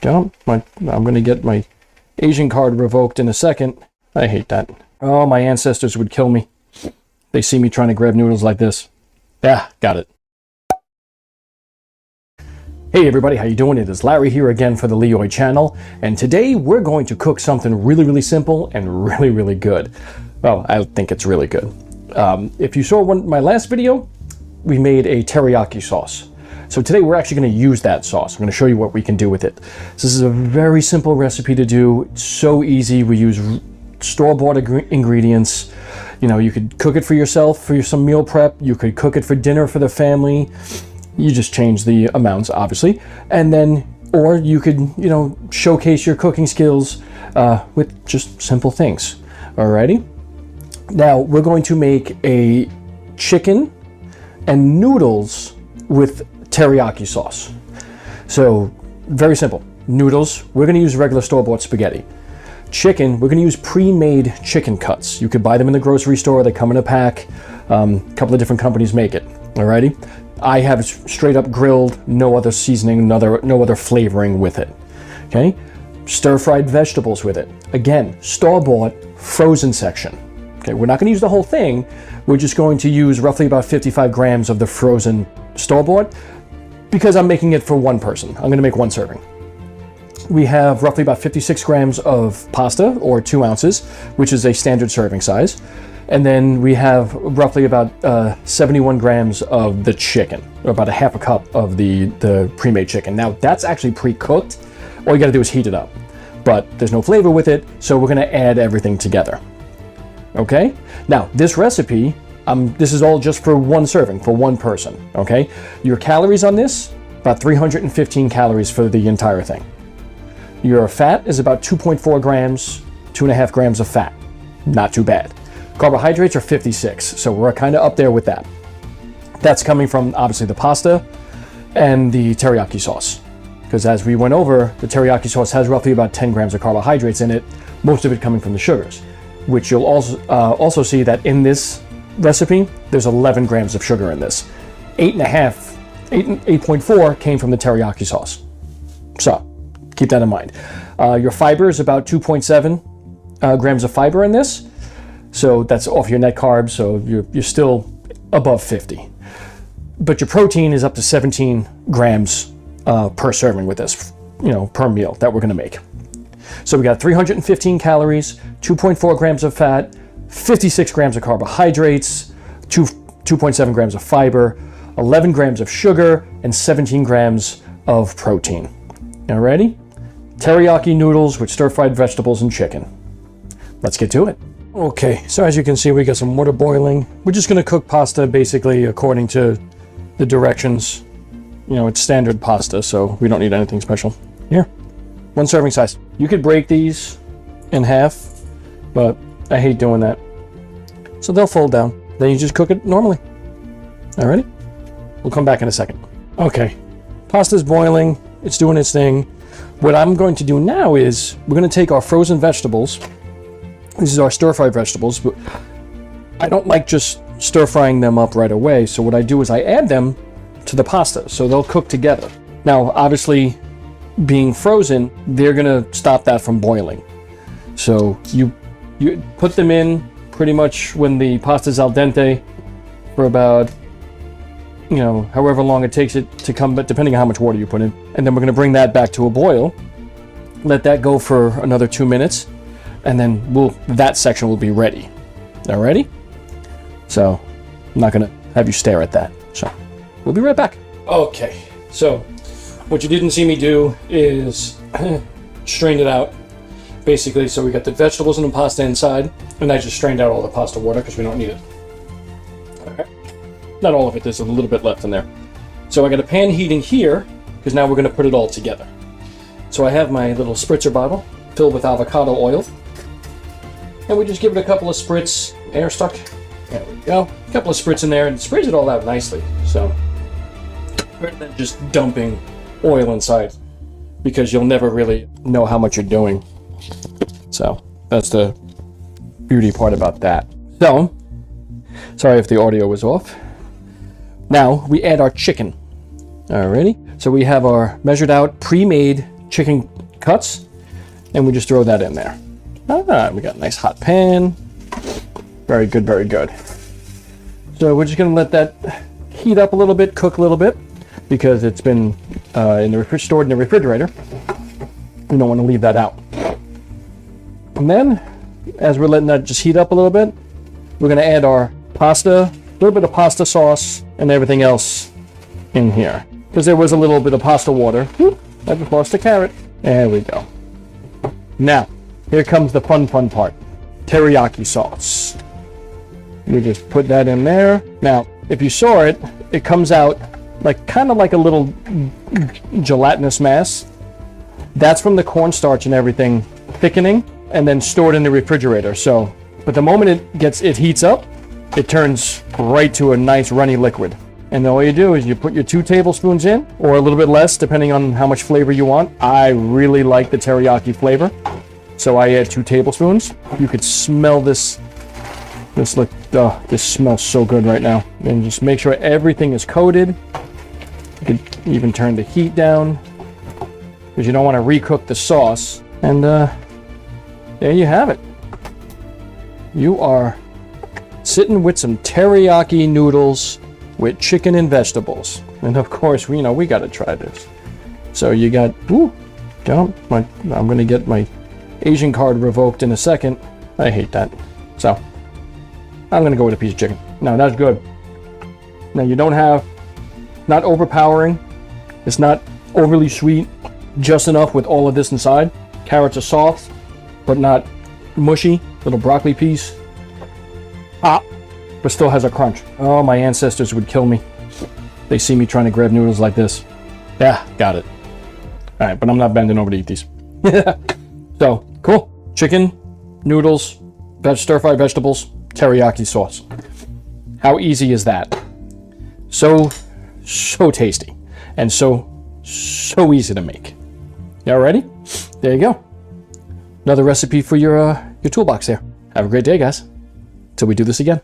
I'm going to get my Asian card revoked in a second. I hate that. Oh, my ancestors would kill me. They see me trying to grab noodles like this. Yeah, got it. Hey everybody, how you doing? It is Larry here again for the Leroy channel, and today we're going to cook something really simple and really good. Well, I think it's really good. If you saw my last video, we made a teriyaki sauce. So today we're actually going to use that sauce. I'm going to show you what we can do with it. This is a very simple recipe to do. It's so easy. We use store-bought ingredients. You know, you could cook it for yourself for some meal prep. You could cook it for dinner for the family. You just change the amounts, obviously, and then, or you could, you know, showcase your cooking skills with just simple things. Alrighty. Now we're going to make a chicken and noodles with teriyaki sauce. So very simple. Noodles, we're going to use regular store-bought spaghetti. Chicken, we're going to use pre-made chicken cuts. You could buy them in the grocery store. They come in a pack. A couple of different companies make it. Alrighty. I have straight up grilled, no other seasoning, no other flavoring with it. Okay, stir-fried vegetables with it. Again, store-bought, frozen section. Okay, we're not going to use the whole thing. We're just going to use roughly about 55 grams of the frozen store-bought because I'm making it for one person. I'm going to make one serving. We have roughly about 56 grams of pasta, or 2 ounces, which is a standard serving size. And then we have roughly about 71 grams of the chicken, or about a half a cup of the pre-made chicken. Now that's actually pre-cooked. All you gotta do is heat it up. But there's no flavor with it, so we're gonna add everything together. Okay? Now this recipe, this is all just for one serving, for one person, okay? Your calories on this, about 315 calories for the entire thing. Your fat is about 2.4 grams, 2.5 grams of fat. Not too bad. Carbohydrates are 56, so we're kind of up there with that. That's coming from, obviously, the pasta and the teriyaki sauce. Because as we went over, the teriyaki sauce has roughly about 10 grams of carbohydrates in it, most of it coming from the sugars, which you'll also see that in this recipe, there's 11 grams of sugar in this. 8.4 came from the teriyaki sauce. So, keep that in mind. Your fiber is about 2.7 grams of fiber in this. So that's off your net carbs, so you're still above 50. But your protein is up to 17 grams per serving with this, you know, per meal that we're gonna make. So we got 315 calories, 2.4 grams of fat, 56 grams of carbohydrates, 2.7 grams of fiber, 11 grams of sugar, and 17 grams of protein. Alrighty? Teriyaki noodles with stir-fried vegetables and chicken. Let's get to it. Okay, so as you can see, we got some water boiling. We're just gonna cook pasta basically according to the directions. You know, it's standard pasta, so we don't need anything special. Here, 1 serving size. You could break these in half, but I hate doing that. So they'll fold down. Then you just cook it normally. Alrighty? We'll come back in a second. Okay, pasta's boiling. It's doing its thing. What I'm going to do now is we're gonna take our frozen vegetables. These are our stir-fried vegetables, but I don't like just stir-frying them up right away. So what I do is I add them to the pasta, so they'll cook together. Now, obviously, being frozen, they're gonna stop that from boiling. So you put them in pretty much when the pasta's al dente for about, you know, however long it takes it to come, but depending on how much water you put in. And then we're gonna bring that back to a boil. Let that go for another 2 minutes. And then that section will be ready. Alrighty? So, I'm not gonna have you stare at that. So, we'll be right back. Okay, so what you didn't see me do is strain it out. Basically, so we got the vegetables and the pasta inside, and I just strained out all the pasta water because we don't need it. Okay. Not all of it, there's a little bit left in there. So I got a pan heating here, because now we're gonna put it all together. So I have my little spritzer bottle filled with avocado oil. And we just give it a couple of spritz, air stuck. There we go. A couple of spritz in there, and it sprays it all out nicely. So, rather than just dumping oil inside, because you'll never really know how much you're doing. So, that's the beauty part about that. So, sorry if the audio was off. Now, we add our chicken. Alrighty. So we have our measured out pre-made chicken cuts, and we just throw that in there. We got a nice hot pan. Very good, very good. So we're just gonna let that heat up a little bit, cook a little bit, because it's been stored in the refrigerator. We don't want to leave that out. And then, as we're letting that just heat up a little bit, we're gonna add our pasta, a little bit of pasta sauce, and everything else in here. Because there was a little bit of pasta water. I just lost a carrot. There we go. Now, here comes the fun part. Teriyaki sauce. We just put that in there. Now, if you saw it, it comes out like kind of like a little gelatinous mass. That's from the cornstarch and everything thickening and then stored in the refrigerator. So, but the moment it heats up, it turns right to a nice runny liquid. And all you do is you put your 2 tablespoons in, or a little bit less, depending on how much flavor you want. I really like the teriyaki flavor, so I add 2 tablespoons. You could smell this. This smells so good right now. And just make sure everything is coated. You could even turn the heat down, because you don't want to recook the sauce. And there you have it. You are sitting with some teriyaki noodles with chicken and vegetables. And of course, we got to try this. So you got, I'm going to get my Asian card revoked in a second. I hate that. So I'm going to go with a piece of chicken. No, that's good. Now you don't have, not overpowering. It's not overly sweet, just enough with all of this inside. Carrots are soft, but not mushy. Little broccoli piece. But still has a crunch. Oh, my ancestors would kill me. They see me trying to grab noodles like this. Yeah, got it. All right, but I'm not bending over to eat these. So, cool. Chicken, noodles, stir-fried vegetables, teriyaki sauce. How easy is that? So tasty. And so easy to make. Y'all ready? There you go. Another recipe for your toolbox there. Have a great day, guys. Till we do this again.